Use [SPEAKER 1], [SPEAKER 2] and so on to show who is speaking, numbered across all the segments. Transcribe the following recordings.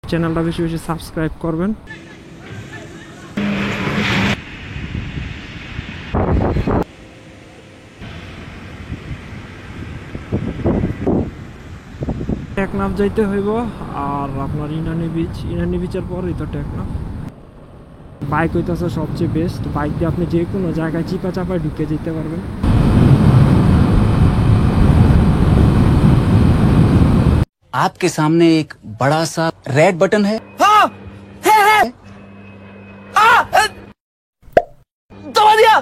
[SPEAKER 1] চ্যানেলটা বেশি বেশি সাবস্ক্রাইব করবেন। টেকনাফ যাইতে হইব, আর আপনার ইনানি বিচের পরেই তো টেকনাফ। বাইক হইতেছে সবচেয়ে বেস্ট, বাইক দিয়ে আপনি যে কোনো জায়গায় চিপা চাপায় ঢুকে যেতে পারবেন।
[SPEAKER 2] आपके सामने एक बड़ा सा रेड बटन है। दबा दिया,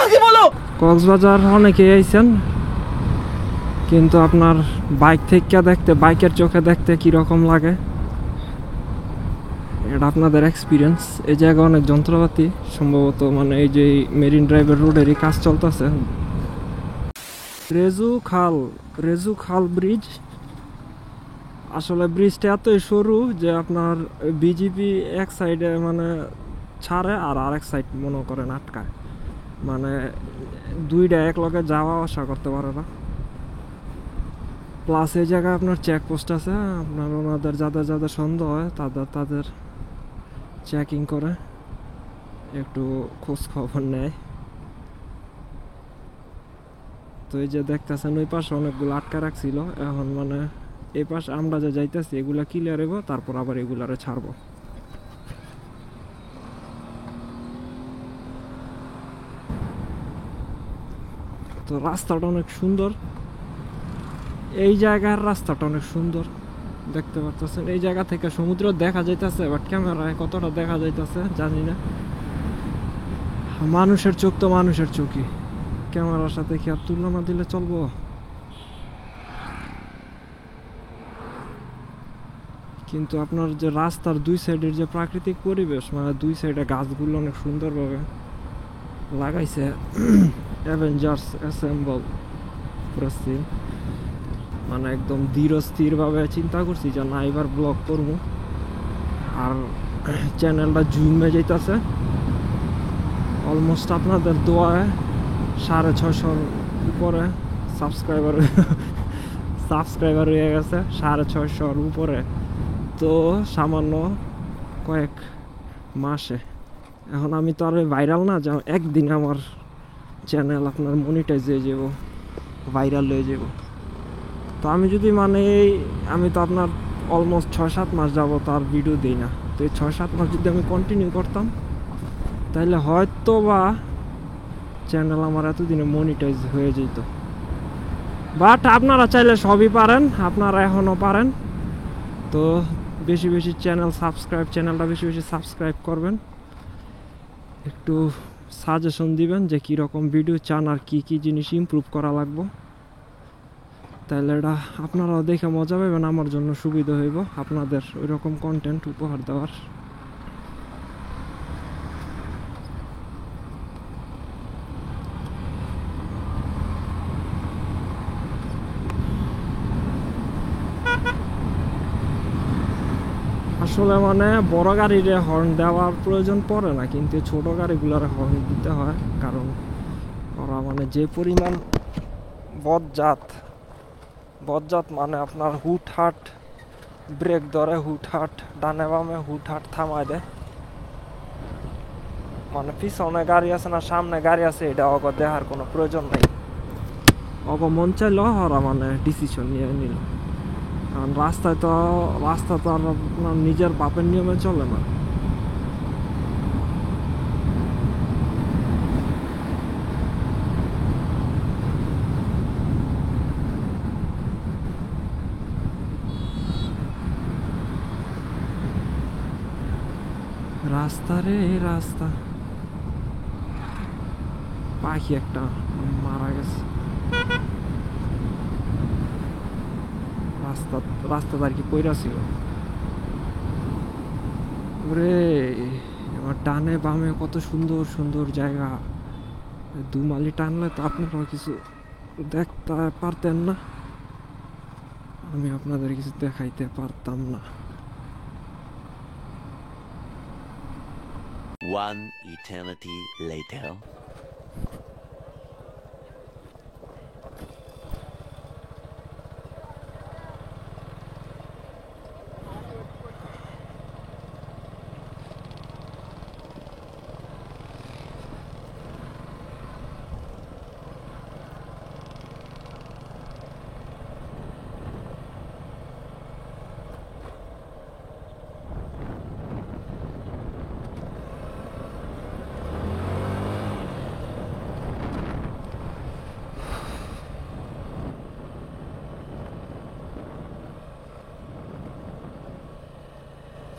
[SPEAKER 2] आगे बोलो।
[SPEAKER 1] কক্সবাজার অনেকে আইছেন, কিন্তু আপনার বাইক থেকে দেখতে, বাইকের চোখে দেখতে কিরকম লাগে এটা আপনাদের এক্সপিরিয়েন্স। এই জায়গায় অনেক যন্ত্রপাতি, সম্ভবত মানে এই যে মেরিন ড্রাইভের রোডেরই কাজ চলতেছে। রেজু খাল ব্রিজ। আসলে ব্রিজটা এতই সরু যে আপনার বিজিপি এক সাইডে মানে ছাড়ে আর আরেক সাইড মনে করেন আটকায়, মানে দুইটা এক লগে যাওয়া আসা করতে পারে না। প্লাস এই জায়গায় আপনার চেকপোস্ট আছে, আপনার ওনাদের যাদের যাদের সন্দেহ হয় তাদের চেকিং করে, একটু খোঁজ খবর নেয়। তো এই যে দেখতেছেন ওই পাশে অনেকগুলো আটকা রাখছিল, এখন মানে এই পাশে আমরা যে যাইতেছি এগুলা ক্লিয়ার হইব, তারপর আবার এগুলারে ছাড়বো। তো রাস্তাটা অনেক সুন্দর, এই জায়গার রাস্তাটা অনেক সুন্দর দেখতে পাচ্ছেন। এই জায়গা থেকে সমুদ্র দেখা যাইতেছে, বাট ক্যামেরায় কতটা দেখা যাইতেছে জানি না। মানুষের চোখ তো মানুষের চোখই, ক্যামেরার সাথে কি আর তুলনা দিলে চলবো? কিন্তু আপনার যে রাস্তার দুই সাইডের যে প্রাকৃতিক পরিবেশ, মানে দুই সাইডে গাছগুলো অনেক সুন্দরভাবে লাগাইছে। অ্যাভেঞ্জার্স অ্যাসেম্বল প্রসিন, মানে একদম ধীরস্থিরভাবে চিন্তা করছি যে না এবার ব্লগ করবো। আর চ্যানেলটা জুমে যাইতেছে, অলমোস্ট আপনাদের দোয়ায় 650 উপরে সাবস্ক্রাইবার হয়ে গেছে, 650 উপরে। তো সামান্য কয়েক মাসে, এখন আমি তো আর ভাইরাল না যে একদিন আমার চ্যানেল আপনার মনিটাইজ হয়ে যাব, ভাইরাল হয়ে যাব। তো আমি যদি মানে আমি তো আপনার অলমোস্ট 6-7 মাস যাব তার ভিডিও দিই না। তো এই 6-7 মাস যদি আমি কন্টিনিউ করতাম, তাহলে হয়তো বা চ্যানেল আমার এতদিনে মনিটাইজ হয়ে যেত। বাট আপনারা চাইলে সবই পারেন, আপনারা এখনও পারেন। তো বেশি বেশি চ্যানেলটা বেশি বেশি সাবস্ক্রাইব করবেন, একটু সাজেশন দিবেন যে কীরকম ভিডিও চান আর কি কি জিনিস ইমপ্রুভ করা লাগবে। তাহলে এটা আপনারাও দেখে মজা পাবেন, আমার জন্য সুবিধা হইব আপনাদের ওই রকম কন্টেন্ট উপহার দেওয়ার। আসলে মানে বড় গাড়ির হর্ন দেওয়ার প্রয়োজন পড়ে না, কিন্তু ছোট গাড়িগুলোর হর্ন দিতে হয়, কারণ ওরা মানে যে পরিমাণ বজ্জাত মানে আপনার হুটহাট ব্রেক ধরে, হুটহাট ডানে বামে হুটহাট থামায় দেয়। মানে পিছনে গাড়ি আছে না সামনে গাড়ি আছে এটা অগ দেখার কোনো প্রয়োজন নাই, অগ মন চাইলেও ওরা মানে ডিসিশন নিয়ে নিল। কারণ রাস্তা তো আর আপনার নিজের বাপের নিয়মে চলে না। রাস্তা রে রাস্তা, পাখি একটা মারা গেছে রাস্তা আর কি পইরা ছিল। ওরে আমার ডানে বামে কত সুন্দর সুন্দর জায়গা, দুমালি টানলে তো আপনারা কিছু দেখতে পারতেন না, আমি আপনাদের কিছু দেখাইতে পারতাম না।
[SPEAKER 3] One eternity later.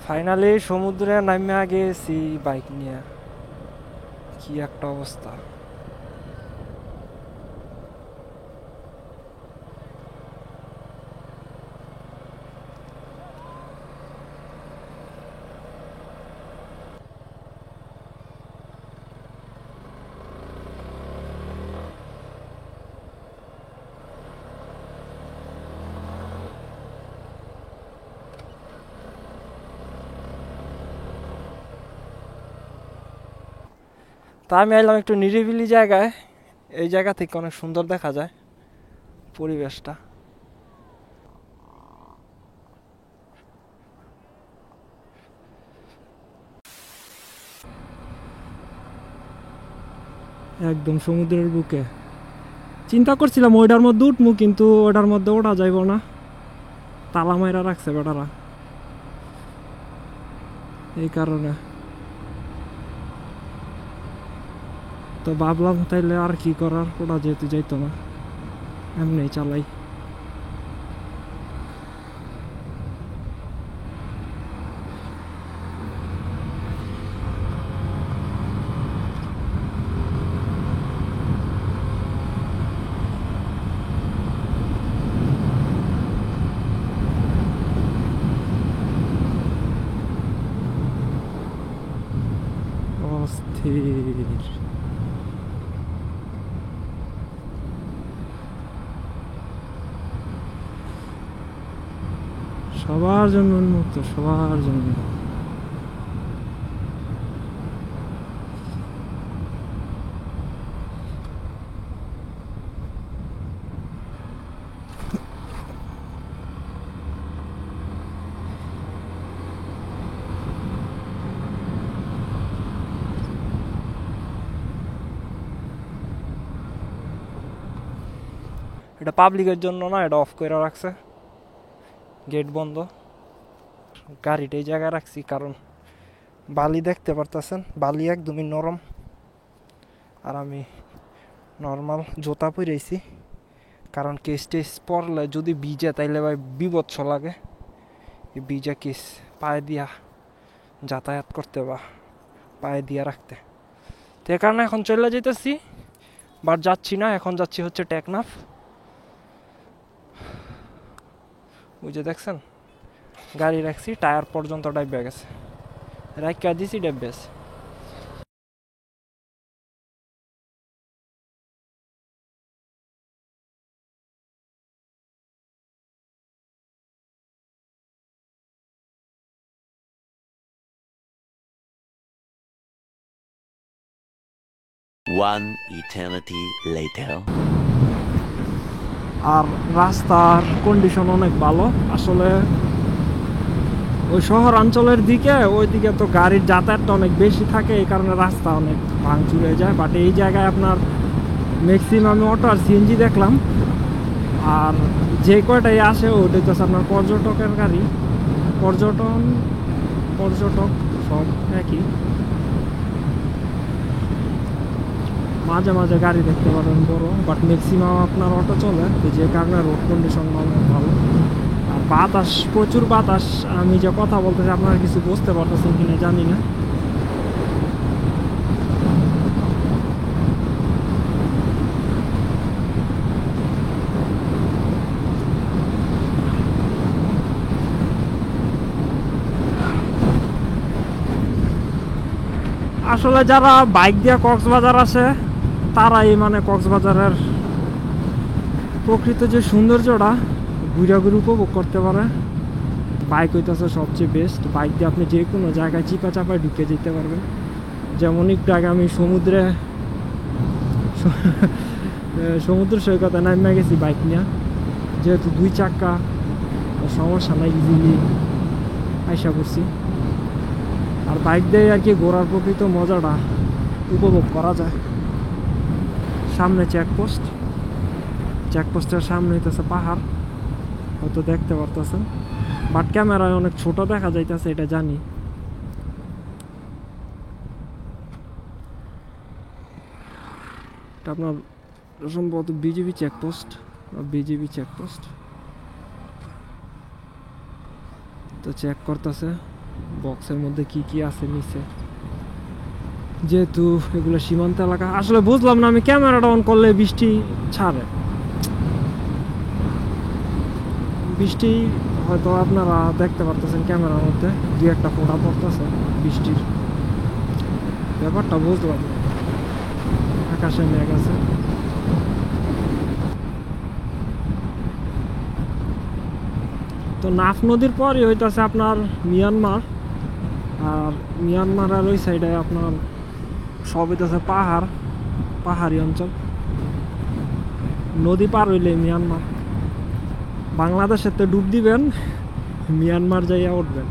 [SPEAKER 1] ফাইনালি সমুদ্রে নামে গেছি বাইক নিয়ে, কি একটা অবস্থা। তা আমি এলাম একটু নিরিবিলি জায়গায়, এই জায়গা থেকে অনেক সুন্দর দেখা যায় পরিবেশটা। একদম সমুদ্রের বুকে। চিন্তা করছিলাম ওইটার মধ্যে উঠবো, কিন্তু ওটার মধ্যে ওঠা যাইব না, তালা মাইরা রাখছে বেটারা, এই কারণে। তো ভাবলাম তাইলে আর কি করার, ওটা যেহেতু যাইতো না, এমনি চালাই। অস্থির। সবার জন্য উন্মুক্ত, সবার জন্য। এটা পাবলিকের জন্য না, এটা অফ করে রাখছে, গেট বন্ধ। গাড়িটা এই জায়গায় রাখছি কারণ বালি দেখতে পারতেছেন, বালি একদমই নরম, আর আমি নর্মাল জুতা পরেছি, কারণ কেস টেস পরলে যদি ভিজে তাইলে ভাই বিভৎস লাগে, এই ভিজা কেস পায়ে দিয়া যাতায়াত করতে বা পায়ে দিয়া রাখতে। তো এ কারণে এখন চলে যেতেছি, বাট যাচ্ছি না, এখন যাচ্ছি হচ্ছে টেকনাফ। ওই যে দেখছেন গাড়ি রাখছি, টায়ার পর্যন্ত ডাইবে গেছে, রাখা দিছি ডাইবে।
[SPEAKER 3] One eternity later.
[SPEAKER 1] আর রাস্তার কন্ডিশন অনেক ভালো আসলে। ওই শহরাঞ্চলের দিকে, ওই দিকে তো গাড়ির যাতায়াতটা অনেক বেশি থাকে, এই কারণে রাস্তা অনেক ভাঙচুর হয়ে যায়। বাট এই জায়গায় আপনার ম্যাক্সিমাম অটো আর সিএনজি দেখলাম, আর যে কয়টাই আসে ওটাই তো আপনার পর্যটকের গাড়ি, পর্যটক সব একই। মাঝে মাঝে গাড়ি দেখতে পারেন বড়, বাট ম্যাক্সিমাম আপনার অটো চলে, যে কারণে রোড কন্ডিশন অনেক ভালো। আর বাতাস, প্রচুর বাতাস। আমি যে কথা বলতেছি আপনারা কিছু বুঝতে পারতেছেন কিনা জানি না। আসলে যারা বাইক দিয়ে কক্সবাজার আসে তারাই মানে কক্সবাজারের প্রকৃত যে সৌন্দর্যটা ঘুরে ঘুরে উপভোগ করতে পারে। বাইক হইতেছে সবচেয়ে বেস্ট, বাইক দিয়ে আপনি যে কোনো জায়গায় চিপা চাপায় ঢুকে যেতে পারবেন। যেমন একটু আগে আমি সমুদ্র সৈকতে নামে গেছি বাইক নিয়ে, যেহেতু 2 চাকা, সমস্যা নাই, ইজিলি আইসা করছি। আর বাইক দিয়ে আর কি ঘোরার প্রকৃত মজাটা উপভোগ করা যায়। সামনে চেকপোস্টের সামনে হইতেছে পাহাড়, হয়তো দেখতে পারতেছেন, বাট ক্যামেরায় অনেক ছোট দেখা যাইতেছে, এটা জানি। এটা আপনার সম্ভবত বিজিবি চেকপোস্ট, তো চেক করতেছে বক্সের মধ্যে কি কি আছে নিচে, যেহেতু এগুলো সীমান্ত এলাকা। আসলে বুঝলাম না, আমি ক্যামেরাটা অন করলে বৃষ্টি ছাড়ে, বৃষ্টি হয়তো আপনারা দেখতে পারতেছেন ক্যামেরার মধ্যে দুই একটা ফোঁটা পড়তেছে বৃষ্টির, ব্যাপারটা বুঝলাম না। আকাশে মেঘ আছে। তো নাফ নদীর পরই হইতাছে আপনার মিয়ানমার, আর মিয়ানমারের ওই সাইডে আপনার সব হইতেছে পাহাড়ি অঞ্চল। নদী পার হইলে মিয়ানমার। বাংলাদেশেতে ডুব দিবেন, মিয়ানমার যাইয়া উঠবেন।